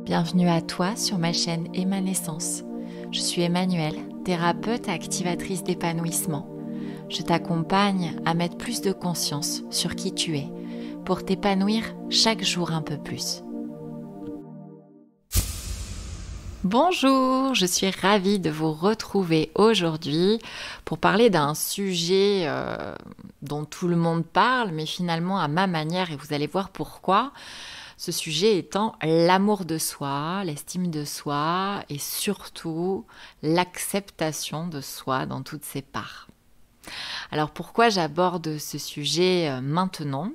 Bienvenue à toi sur ma chaîne Émanescence. Je suis Emmanuelle, thérapeute activatrice d'épanouissement. Je t'accompagne à mettre plus de conscience sur qui tu es pour t'épanouir chaque jour un peu plus. Bonjour, je suis ravie de vous retrouver aujourd'hui pour parler d'un sujet dont tout le monde parle, mais finalement à ma manière, et vous allez voir pourquoi. Ce sujet étant l'amour de soi, l'estime de soi et surtout l'acceptation de soi dans toutes ses parts. Alors pourquoi j'aborde ce sujet maintenant ?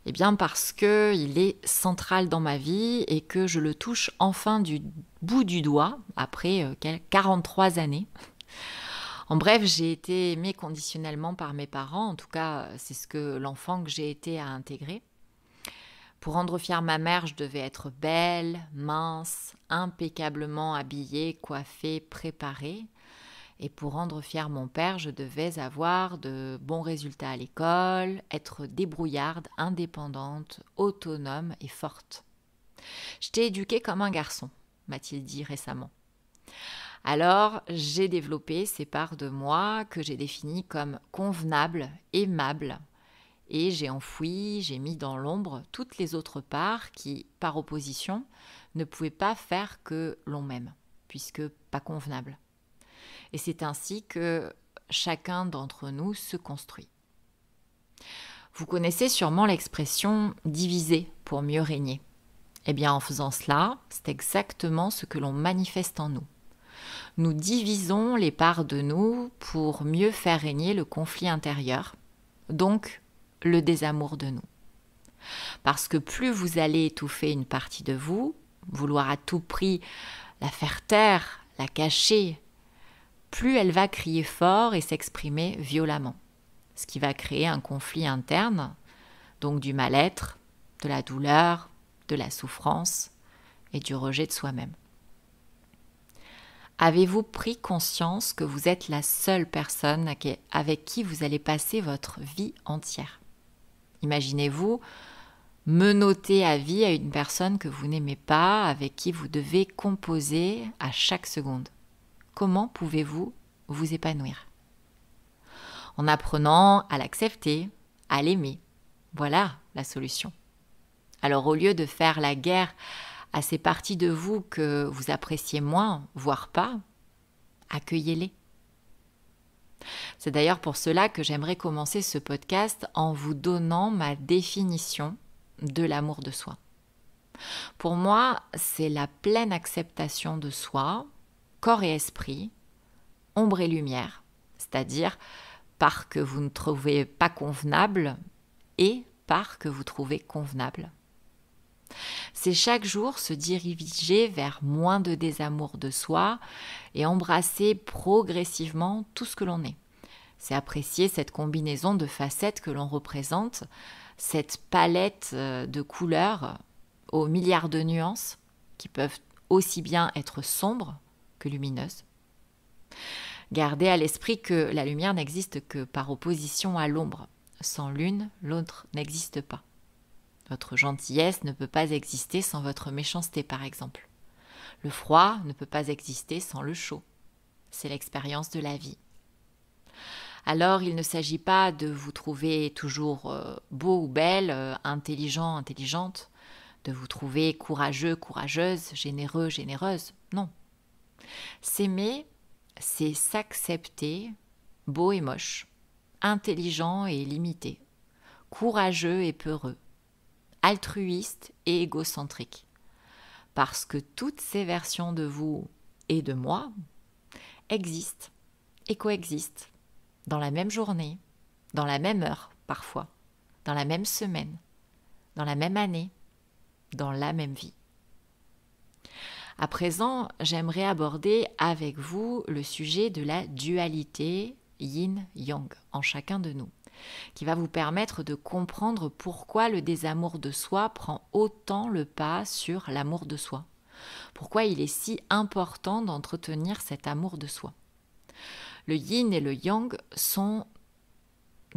Eh bien parce qu'il est central dans ma vie et que je le touche enfin du bout du doigt après 43 années. En bref, j'ai été aimée conditionnellement par mes parents, en tout cas c'est ce que l'enfant que j'ai été a intégré. Pour rendre fière ma mère, je devais être belle, mince, impeccablement habillée, coiffée, préparée. Et pour rendre fier mon père, je devais avoir de bons résultats à l'école, être débrouillarde, indépendante, autonome et forte. Je t'ai éduquée comme un garçon, m'a-t-il dit récemment. Alors, j'ai développé ces parts de moi que j'ai définies comme convenables, aimables. Et j'ai enfoui, j'ai mis dans l'ombre toutes les autres parts qui, par opposition, ne pouvaient pas faire que l'on m'aime, puisque pas convenable. Et c'est ainsi que chacun d'entre nous se construit. Vous connaissez sûrement l'expression « diviser pour mieux régner ». Eh bien, en faisant cela, c'est exactement ce que l'on manifeste en nous. Nous divisons les parts de nous pour mieux faire régner le conflit intérieur, donc le désamour de nous. Parce que plus vous allez étouffer une partie de vous, vouloir à tout prix la faire taire, la cacher, plus elle va crier fort et s'exprimer violemment. Ce qui va créer un conflit interne, donc du mal-être, de la douleur, de la souffrance et du rejet de soi-même. Avez-vous pris conscience que vous êtes la seule personne avec qui vous allez passer votre vie entière ? Imaginez-vous menotter à vie à une personne que vous n'aimez pas, avec qui vous devez composer à chaque seconde. Comment pouvez-vous vous épanouir ? En apprenant à l'accepter, à l'aimer. Voilà la solution. Alors au lieu de faire la guerre à ces parties de vous que vous appréciez moins, voire pas, accueillez-les. C'est d'ailleurs pour cela que j'aimerais commencer ce podcast en vous donnant ma définition de l'amour de soi. Pour moi, c'est la pleine acceptation de soi, corps et esprit, ombre et lumière, c'est-à-dire par que vous ne trouvez pas convenable et par que vous trouvez convenable. C'est chaque jour se diriger vers moins de désamour de soi et embrasser progressivement tout ce que l'on est. C'est apprécier cette combinaison de facettes que l'on représente, cette palette de couleurs aux milliards de nuances qui peuvent aussi bien être sombres que lumineuses. Gardez à l'esprit que la lumière n'existe que par opposition à l'ombre. Sans l'une, l'autre n'existe pas. Votre gentillesse ne peut pas exister sans votre méchanceté, par exemple. Le froid ne peut pas exister sans le chaud. C'est l'expérience de la vie. Alors, il ne s'agit pas de vous trouver toujours beau ou belle, intelligent, intelligente, de vous trouver courageux, courageuse, généreux, généreuse. Non. S'aimer, c'est s'accepter beau et moche, intelligent et limité, courageux et peureux, altruiste et égocentrique. Parce que toutes ces versions de vous et de moi existent et coexistent dans la même journée, dans la même heure parfois, dans la même semaine, dans la même année, dans la même vie. À présent, j'aimerais aborder avec vous le sujet de la dualité yin-yang en chacun de nous, qui va vous permettre de comprendre pourquoi le désamour de soi prend autant le pas sur l'amour de soi. Pourquoi il est si important d'entretenir cet amour de soi. Le yin et le yang sont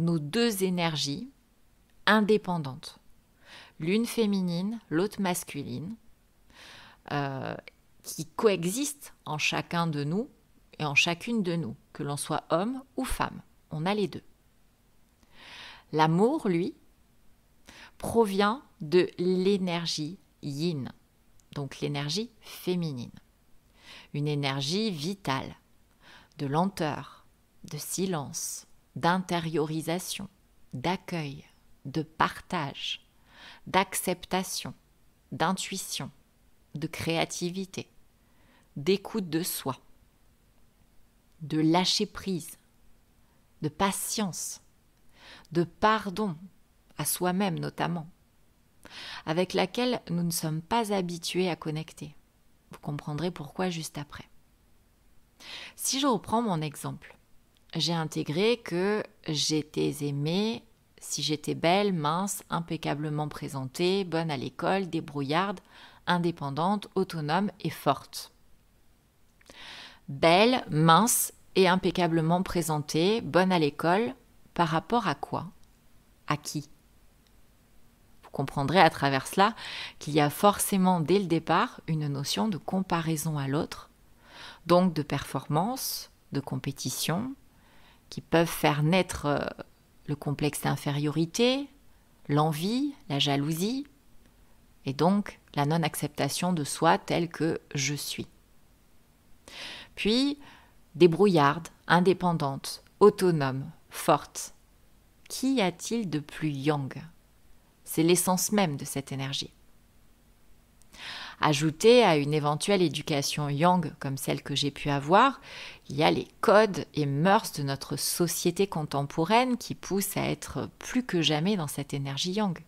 nos deux énergies indépendantes. L'une féminine, l'autre masculine, euh, qui coexistent en chacun de nous et en chacune de nous, que l'on soit homme ou femme. On a les deux. L'amour, lui, provient de l'énergie yin, donc l'énergie féminine. Une énergie vitale, de lenteur, de silence, d'intériorisation, d'accueil, de partage, d'acceptation, d'intuition, de créativité, d'écoute de soi, de lâcher prise, de patience, de pardon à soi-même notamment, avec laquelle nous ne sommes pas habitués à connecter. Vous comprendrez pourquoi juste après. Si je reprends mon exemple, j'ai intégré que j'étais aimée si j'étais belle, mince, impeccablement présentée, bonne à l'école, débrouillarde, indépendante, autonome et forte. Belle, mince et impeccablement présentée, bonne à l'école, par rapport à quoi? À qui? Vous comprendrez à travers cela qu'il y a forcément dès le départ une notion de comparaison à l'autre, donc de performance, de compétition, qui peuvent faire naître le complexe d'infériorité, l'envie, la jalousie, et donc la non-acceptation de soi tel que je suis. Puis, débrouillarde, indépendante, autonome, forte. Qu'y a-t-il de plus yang? C'est l'essence même de cette énergie. Ajouté à une éventuelle éducation yang comme celle que j'ai pu avoir, il y a les codes et mœurs de notre société contemporaine qui poussent à être plus que jamais dans cette énergie yang.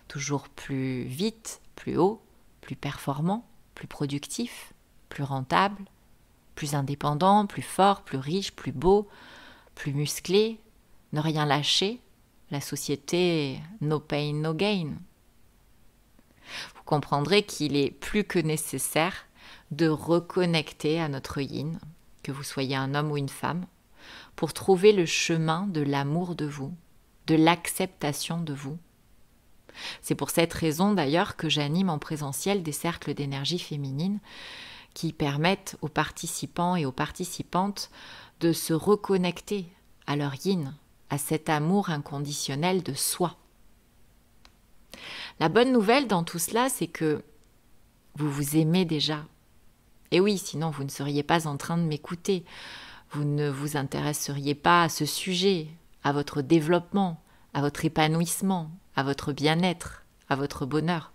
Toujours plus vite, plus haut, plus performant, plus productif, plus rentable, plus indépendant, plus fort, plus riche, plus beau, plus musclé, ne rien lâcher, la société no pain, no gain. Vous comprendrez qu'il est plus que nécessaire de reconnecter à notre yin, que vous soyez un homme ou une femme, pour trouver le chemin de l'amour de vous, de l'acceptation de vous. C'est pour cette raison d'ailleurs que j'anime en présentiel des cercles d'énergie féminine qui permettent aux participants et aux participantes de se reconnecter à leur yin, à cet amour inconditionnel de soi. La bonne nouvelle dans tout cela, c'est que vous vous aimez déjà. Et oui, sinon vous ne seriez pas en train de m'écouter. Vous ne vous intéresseriez pas à ce sujet, à votre développement, à votre épanouissement, à votre bien-être, à votre bonheur.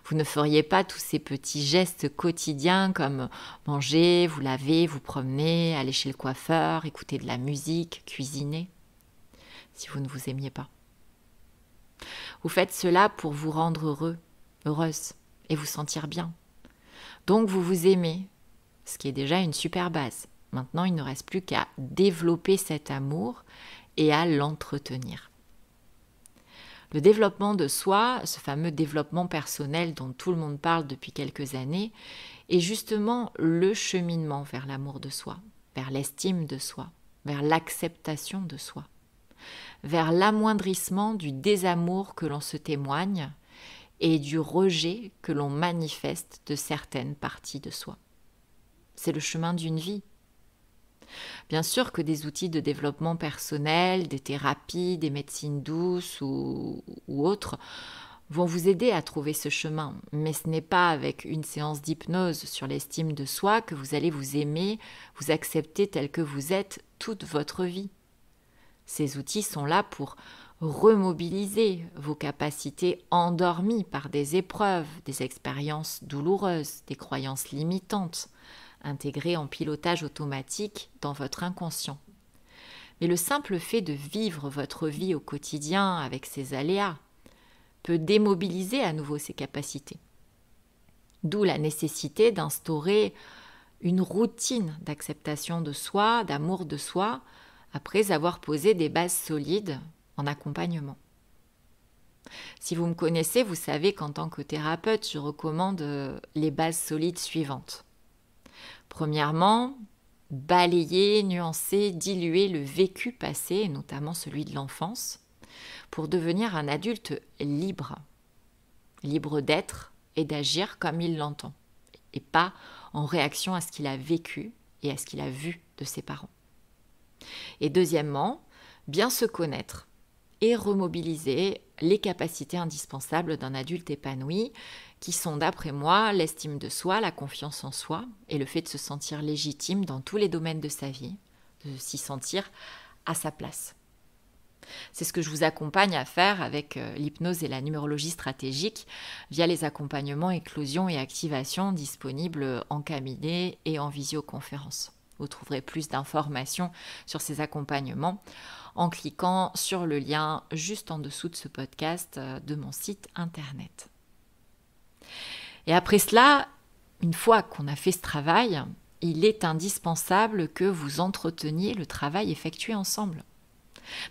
Vous ne feriez pas tous ces petits gestes quotidiens comme manger, vous laver, vous promener, aller chez le coiffeur, écouter de la musique, cuisiner, si vous ne vous aimiez pas. Vous faites cela pour vous rendre heureux, heureuse, et vous sentir bien. Donc vous vous aimez, ce qui est déjà une super base. Maintenant, il ne reste plus qu'à développer cet amour et à l'entretenir. Le développement de soi, ce fameux développement personnel dont tout le monde parle depuis quelques années, est justement le cheminement vers l'amour de soi, vers l'estime de soi, vers l'acceptation de soi, vers l'amoindrissement du désamour que l'on se témoigne et du rejet que l'on manifeste de certaines parties de soi. C'est le chemin d'une vie. Bien sûr que des outils de développement personnel, des thérapies, des médecines douces ou autres vont vous aider à trouver ce chemin. Mais ce n'est pas avec une séance d'hypnose sur l'estime de soi que vous allez vous aimer, vous accepter tel que vous êtes toute votre vie. Ces outils sont là pour remobiliser vos capacités endormies par des épreuves, des expériences douloureuses, des croyances limitantes, intégrées en pilotage automatique dans votre inconscient. Mais le simple fait de vivre votre vie au quotidien avec ses aléas peut démobiliser à nouveau ces capacités. D'où la nécessité d'instaurer une routine d'acceptation de soi, d'amour de soi, après avoir posé des bases solides en accompagnement. Si vous me connaissez, vous savez qu'en tant que thérapeute, je recommande les bases solides suivantes. Premièrement, balayer, nuancer, diluer le vécu passé, notamment celui de l'enfance, pour devenir un adulte libre, libre d'être et d'agir comme il l'entend. et pas en réaction à ce qu'il a vécu et à ce qu'il a vu de ses parents. Et deuxièmement, bien se connaître et remobiliser les capacités indispensables d'un adulte épanoui qui sont, d'après moi, l'estime de soi, la confiance en soi et le fait de se sentir légitime dans tous les domaines de sa vie, de s'y sentir à sa place. C'est ce que je vous accompagne à faire avec l'hypnose et la numérologie stratégique via les accompagnements éclosion et activation disponibles en cabinet et en visioconférence. Vous trouverez plus d'informations sur ces accompagnements en cliquant sur le lien juste en dessous de ce podcast de mon site internet. Et après cela, une fois qu'on a fait ce travail, il est indispensable que vous entreteniez le travail effectué ensemble.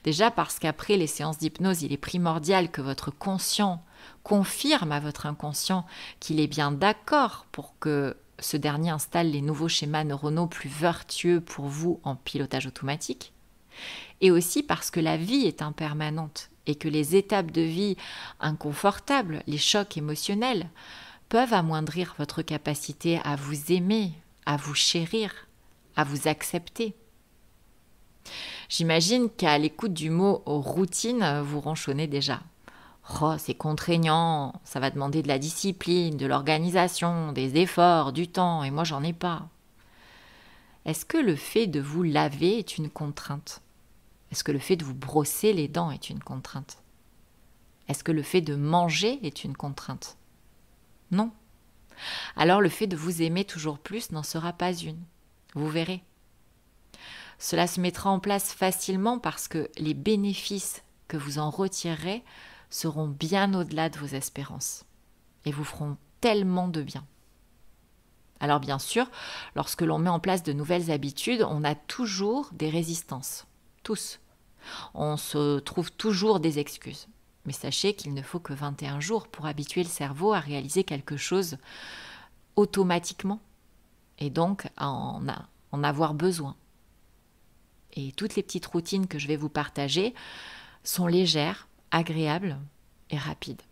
Déjà parce qu'après les séances d'hypnose, il est primordial que votre conscient confirme à votre inconscient qu'il est bien d'accord pour que ce dernier installe les nouveaux schémas neuronaux plus vertueux pour vous en pilotage automatique. Et aussi parce que la vie est impermanente et que les étapes de vie inconfortables, les chocs émotionnels, peuvent amoindrir votre capacité à vous aimer, à vous chérir, à vous accepter. J'imagine qu'à l'écoute du mot « routine », vous ronchonnez déjà. « Oh, c'est contraignant, ça va demander de la discipline, de l'organisation, des efforts, du temps, et moi j'en ai pas. » Est-ce que le fait de vous laver est une contrainte ? Est-ce que le fait de vous brosser les dents est une contrainte ? Est-ce que le fait de manger est une contrainte ? Non. Alors le fait de vous aimer toujours plus n'en sera pas une. Vous verrez. Cela se mettra en place facilement parce que les bénéfices que vous en retirerez seront bien au-delà de vos espérances et vous feront tellement de bien. Alors bien sûr, lorsque l'on met en place de nouvelles habitudes, on a toujours des résistances. Tous. On se trouve toujours des excuses. Mais sachez qu'il ne faut que 21 jours pour habituer le cerveau à réaliser quelque chose automatiquement et donc à en avoir besoin. Et toutes les petites routines que je vais vous partager sont légères, agréables et rapides.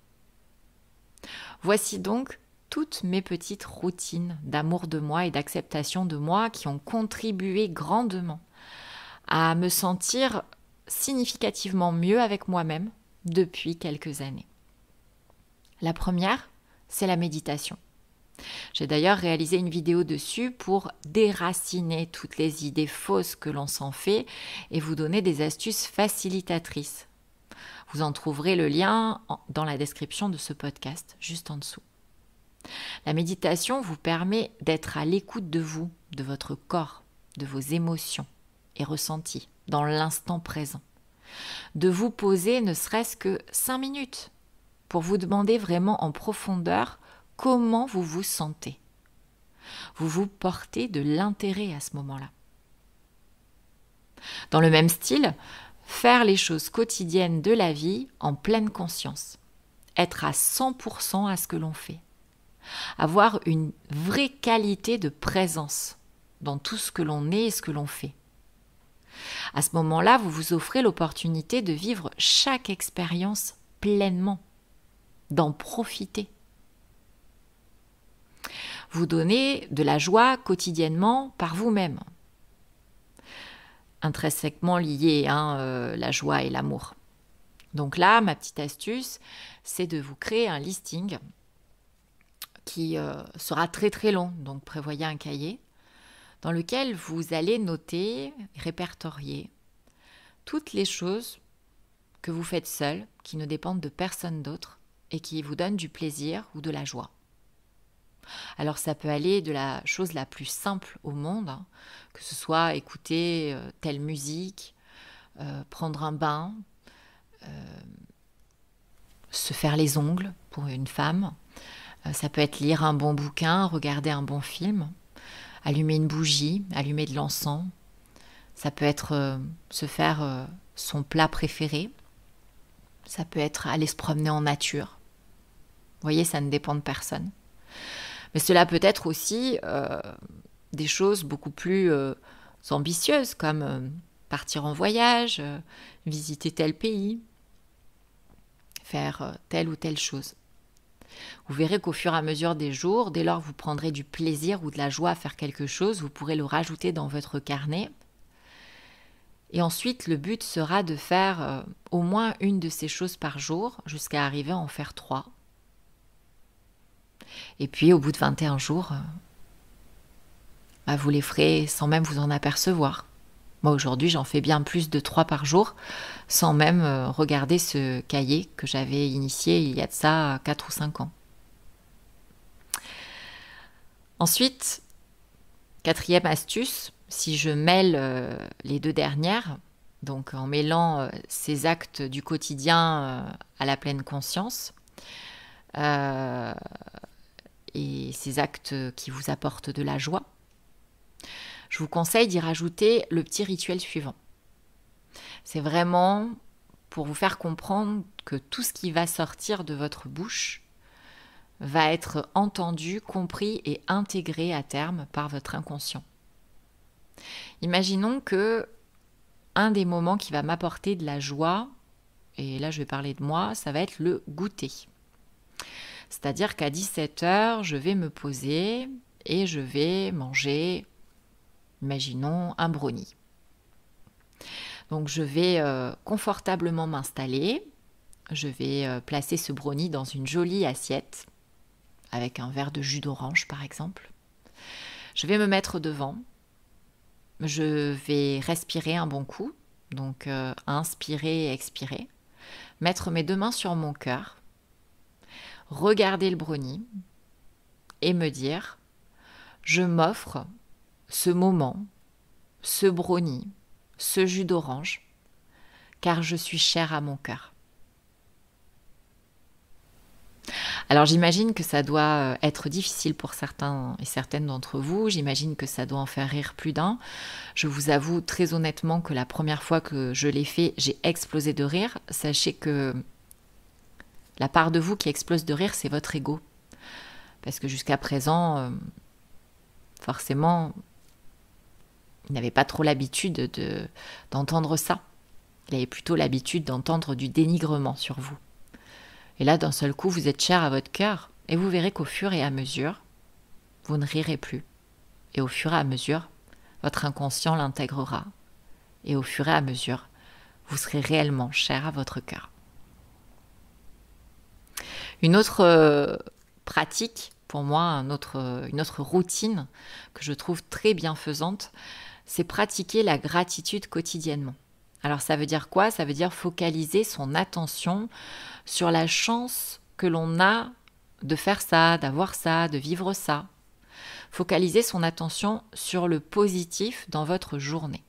Voici donc toutes mes petites routines d'amour de moi et d'acceptation de moi qui ont contribué grandement à me sentir significativement mieux avec moi-même depuis quelques années. La première, c'est la méditation. J'ai d'ailleurs réalisé une vidéo dessus pour déraciner toutes les idées fausses que l'on s'en fait et vous donner des astuces facilitatrices. Vous en trouverez le lien dans la description de ce podcast, juste en dessous. La méditation vous permet d'être à l'écoute de vous, de votre corps, de vos émotions et ressentis dans l'instant présent. De vous poser ne serait-ce que 5 minutes pour vous demander vraiment en profondeur comment vous vous sentez. Vous vous portez de l'intérêt à ce moment-là. Dans le même style, faire les choses quotidiennes de la vie en pleine conscience. Être à 100% à ce que l'on fait. Avoir une vraie qualité de présence dans tout ce que l'on est et ce que l'on fait. À ce moment-là, vous vous offrez l'opportunité de vivre chaque expérience pleinement, d'en profiter. Vous donnez de la joie quotidiennement par vous-même. Intrinsèquement liés, la joie et l'amour. Donc là, ma petite astuce, c'est de vous créer un listing qui sera très très long. Donc prévoyez un cahier dans lequel vous allez noter, répertorier toutes les choses que vous faites seul, qui ne dépendent de personne d'autre et qui vous donnent du plaisir ou de la joie. Alors ça peut aller de la chose la plus simple au monde, que ce soit écouter telle musique, prendre un bain, se faire les ongles pour une femme. Ça peut être lire un bon bouquin, regarder un bon film, allumer une bougie, allumer de l'encens. Ça peut être se faire son plat préféré. Ça peut être aller se promener en nature. Vous voyez, ça ne dépend de personne. Mais cela peut être aussi des choses beaucoup plus ambitieuses, comme partir en voyage, visiter tel pays, faire telle ou telle chose. Vous verrez qu'au fur et à mesure des jours, dès lors que vous prendrez du plaisir ou de la joie à faire quelque chose, vous pourrez le rajouter dans votre carnet. Et ensuite, le but sera de faire au moins une de ces choses par jour, jusqu'à arriver à en faire 3. Et puis, au bout de 21 jours, vous les ferez sans même vous en apercevoir. Moi, aujourd'hui, j'en fais bien plus de 3 par jour, sans même regarder ce cahier que j'avais initié il y a de ça 4 ou 5 ans. Ensuite, 4e astuce, si je mêle les 2 dernières, donc en mêlant ces actes du quotidien à la pleine conscience, et ces actes qui vous apportent de la joie, je vous conseille d'y rajouter le petit rituel suivant. C'est vraiment pour vous faire comprendre que tout ce qui va sortir de votre bouche va être entendu, compris et intégré à terme par votre inconscient. Imaginons que un des moments qui va m'apporter de la joie, et là je vais parler de moi, ça va être le goûter. C'est-à-dire qu'à 17h, je vais me poser et je vais manger, imaginons, un brownie. Donc je vais confortablement m'installer, je vais placer ce brownie dans une jolie assiette, avec un verre de jus d'orange par exemple. Je vais me mettre devant, je vais respirer un bon coup, donc inspirer et expirer, mettre mes 2 mains sur mon cœur, regarder le brownie et me dire « Je m'offre ce moment, ce brownie, ce jus d'orange, car je suis chère à mon cœur. » Alors j'imagine que ça doit être difficile pour certains et certaines d'entre vous, j'imagine que ça doit en faire rire plus d'un. Je vous avoue très honnêtement que la première fois que je l'ai fait, j'ai explosé de rire. Sachez que la part de vous qui explose de rire, c'est votre ego. Parce que jusqu'à présent, forcément, il n'avait pas trop l'habitude d'entendre ça. Il avait plutôt l'habitude d'entendre du dénigrement sur vous. Et là, d'un seul coup, vous êtes cher à votre cœur. Et vous verrez qu'au fur et à mesure, vous ne rirez plus. Et au fur et à mesure, votre inconscient l'intégrera. Et au fur et à mesure, vous serez réellement cher à votre cœur. Une autre pratique, pour moi, une autre routine que je trouve très bienfaisante, c'est pratiquer la gratitude quotidiennement. Alors ça veut dire quoi? Ça veut dire focaliser son attention sur la chance que l'on a de faire ça, d'avoir ça, de vivre ça. Focaliser son attention sur le positif dans votre journée.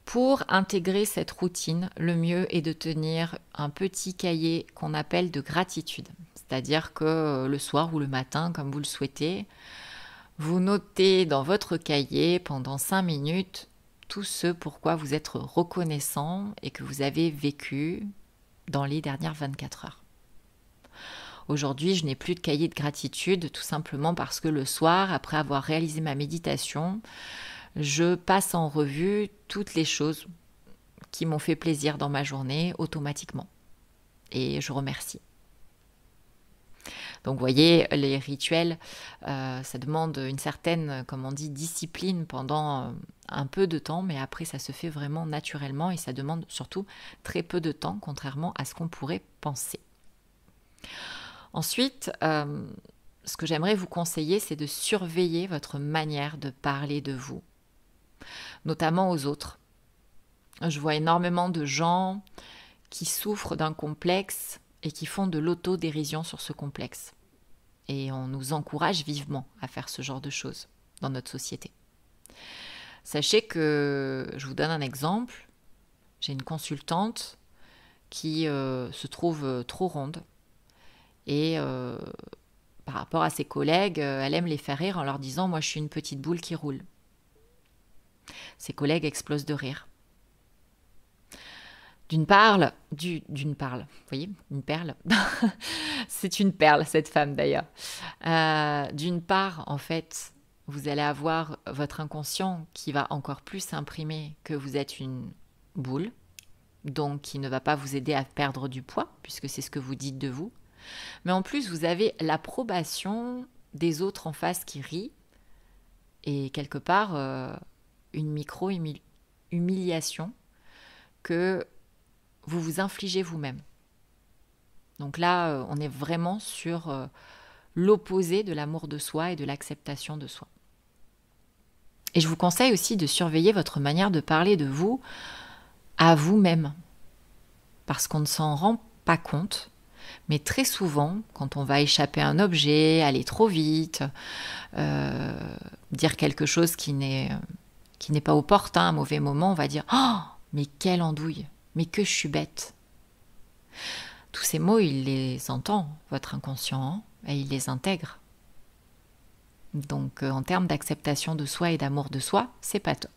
Pour intégrer cette routine, le mieux est de tenir un petit cahier qu'on appelle de gratitude. C'est-à-dire que le soir ou le matin, comme vous le souhaitez, vous notez dans votre cahier pendant 5 minutes tout ce pourquoi vous êtes reconnaissant et que vous avez vécu dans les dernières 24 heures. Aujourd'hui, je n'ai plus de cahier de gratitude, tout simplement parce que le soir, après avoir réalisé ma méditation, je passe en revue toutes les choses qui m'ont fait plaisir dans ma journée automatiquement. Et je remercie. Donc vous voyez, les rituels, ça demande une certaine, comme on dit, discipline pendant un peu de temps, mais après ça se fait vraiment naturellement et ça demande surtout très peu de temps, contrairement à ce qu'on pourrait penser. Ensuite, ce que j'aimerais vous conseiller, c'est de surveiller votre manière de parler de vous, notamment aux autres. Je vois énormément de gens qui souffrent d'un complexe et qui font de l'autodérision sur ce complexe. Et on nous encourage vivement à faire ce genre de choses dans notre société. Sachez que, je vous donne un exemple, j'ai une consultante qui se trouve trop ronde et par rapport à ses collègues, elle aime les faire rire en leur disant « moi je suis une petite boule qui roule ». Ses collègues explosent de rire. D'une perle, vous voyez, une perle, c'est une perle cette femme d'ailleurs. D'une part, en fait, vous allez avoir votre inconscient qui va encore plus imprimer que vous êtes une boule, donc qui ne va pas vous aider à perdre du poids, puisque c'est ce que vous dites de vous. Mais en plus, vous avez l'approbation des autres en face qui rient et quelque part une micro-humiliation que vous vous infligez vous-même. Donc là, on est vraiment sur l'opposé de l'amour de soi et de l'acceptation de soi. Et je vous conseille aussi de surveiller votre manière de parler de vous à vous-même. Parce qu'on ne s'en rend pas compte, mais très souvent, quand on va échapper à un objet, aller trop vite, dire quelque chose qui n'est pas opportun, à un mauvais moment, on va dire « Oh, mais quelle andouille, mais que je suis bête !» Tous ces mots, il les entend, votre inconscient, et il les intègre. Donc, en termes d'acceptation de soi et d'amour de soi, c'est pas top.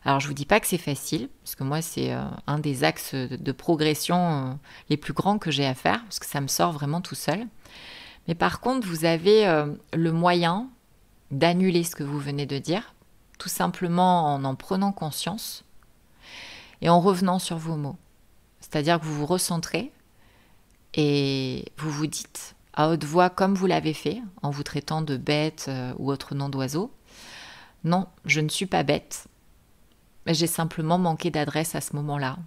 Alors, je vous dis pas que c'est facile, parce que moi, c'est un des axes de progression les plus grands que j'ai à faire, parce que ça me sort vraiment tout seul. Mais par contre, vous avez le moyen d'annuler ce que vous venez de dire, tout simplement en prenant conscience et en revenant sur vos mots. C'est-à-dire que vous vous recentrez et vous vous dites à haute voix, comme vous l'avez fait, en vous traitant de bête ou autre nom d'oiseau, « Non, je ne suis pas bête. J'ai simplement manqué d'adresse à ce moment-là,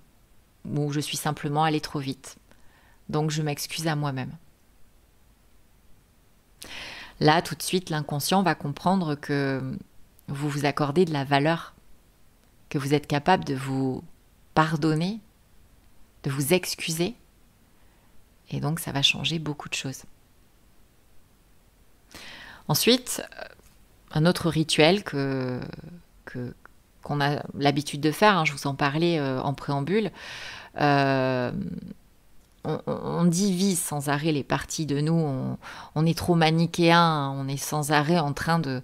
ou je suis simplement allée trop vite. Donc je m'excuse à moi-même. » Là, tout de suite, l'inconscient va comprendre que vous vous accordez de la valeur, que vous êtes capable de vous pardonner, de vous excuser, et donc ça va changer beaucoup de choses. Ensuite, un autre rituel qu'on a l'habitude de faire, je vous en parlais en préambule, on divise sans arrêt les parties de nous, on est trop manichéen, on est sans arrêt en train de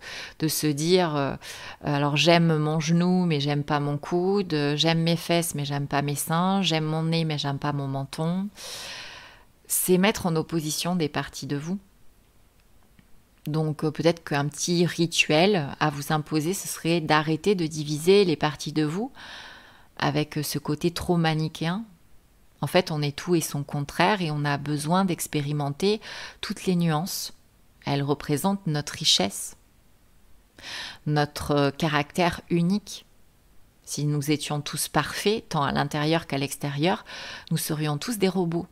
se dire alors j'aime mon genou mais j'aime pas mon coude, j'aime mes fesses mais j'aime pas mes seins, j'aime mon nez mais j'aime pas mon menton. C'est mettre en opposition des parties de vous. Donc peut-être qu'un petit rituel à vous imposer, ce serait d'arrêter de diviser les parties de vous avec ce côté trop manichéen. En fait, on est tout et son contraire et on a besoin d'expérimenter toutes les nuances. Elles représentent notre richesse, notre caractère unique. Si nous étions tous parfaits, tant à l'intérieur qu'à l'extérieur, nous serions tous des robots.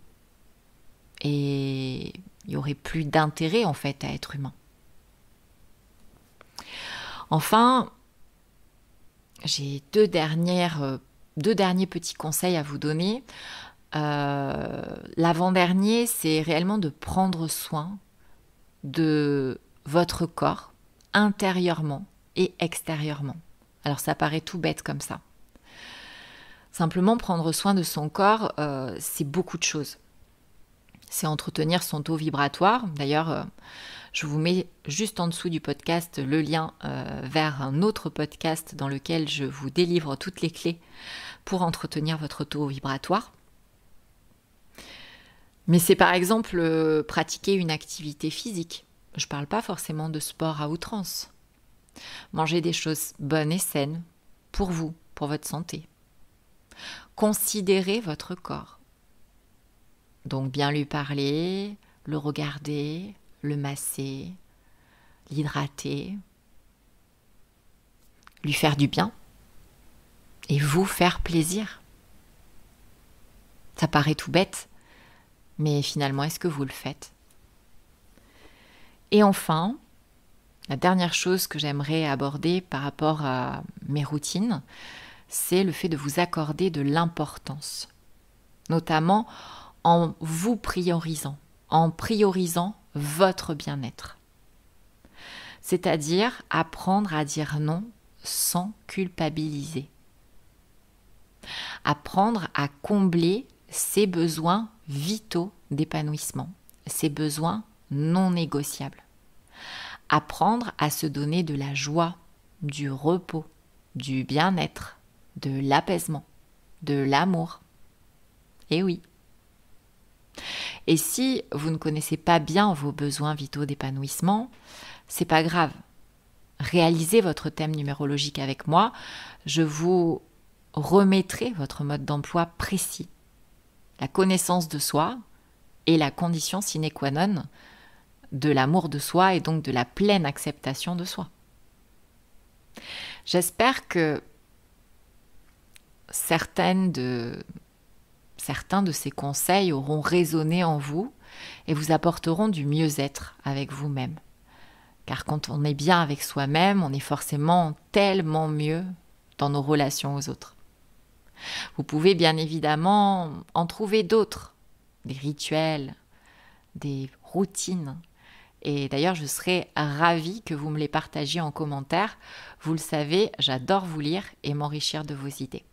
Et il n'y aurait plus d'intérêt en fait à être humain. Enfin, j'ai deux derniers petits conseils à vous donner. L'avant-dernier, c'est réellement de prendre soin de votre corps, intérieurement et extérieurement. Alors ça paraît tout bête comme ça. Simplement prendre soin de son corps, c'est beaucoup de choses. C'est entretenir son taux vibratoire. D'ailleurs, je vous mets juste en dessous du podcast le lien vers un autre podcast dans lequel je vous délivre toutes les clés pour entretenir votre taux vibratoire. Mais c'est par exemple pratiquer une activité physique. Je ne parle pas forcément de sport à outrance. Manger des choses bonnes et saines pour vous, pour votre santé. Considérez votre corps. Donc bien lui parler, le regarder, le masser, l'hydrater, lui faire du bien et vous faire plaisir. Ça paraît tout bête, mais finalement, est-ce que vous le faites ? Et enfin, la dernière chose que j'aimerais aborder par rapport à mes routines, c'est le fait de vous accorder de l'importance, notamment en vous priorisant, en priorisant votre bien-être. C'est-à-dire apprendre à dire non sans culpabiliser. Apprendre à combler ses besoins vitaux d'épanouissement, ses besoins non négociables. Apprendre à se donner de la joie, du repos, du bien-être, de l'apaisement, de l'amour. Et oui. Et si vous ne connaissez pas bien vos besoins vitaux d'épanouissement, c'est pas grave. Réalisez votre thème numérologique avec moi. Je vous remettrai votre mode d'emploi précis. La connaissance de soi est la condition sine qua non de l'amour de soi et donc de la pleine acceptation de soi. J'espère que certains de ces conseils auront résonné en vous et vous apporteront du mieux-être avec vous-même. Car quand on est bien avec soi-même, on est forcément tellement mieux dans nos relations aux autres. Vous pouvez bien évidemment en trouver d'autres, des rituels, des routines. Et d'ailleurs, je serais ravie que vous me les partagiez en commentaire. Vous le savez, j'adore vous lire et m'enrichir de vos idées.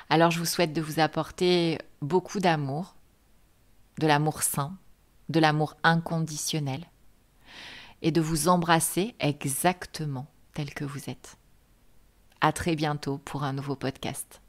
Alors, je vous souhaite de vous apporter beaucoup d'amour, de l'amour sain, de l'amour inconditionnel et de vous embrasser exactement tel que vous êtes. À très bientôt pour un nouveau podcast.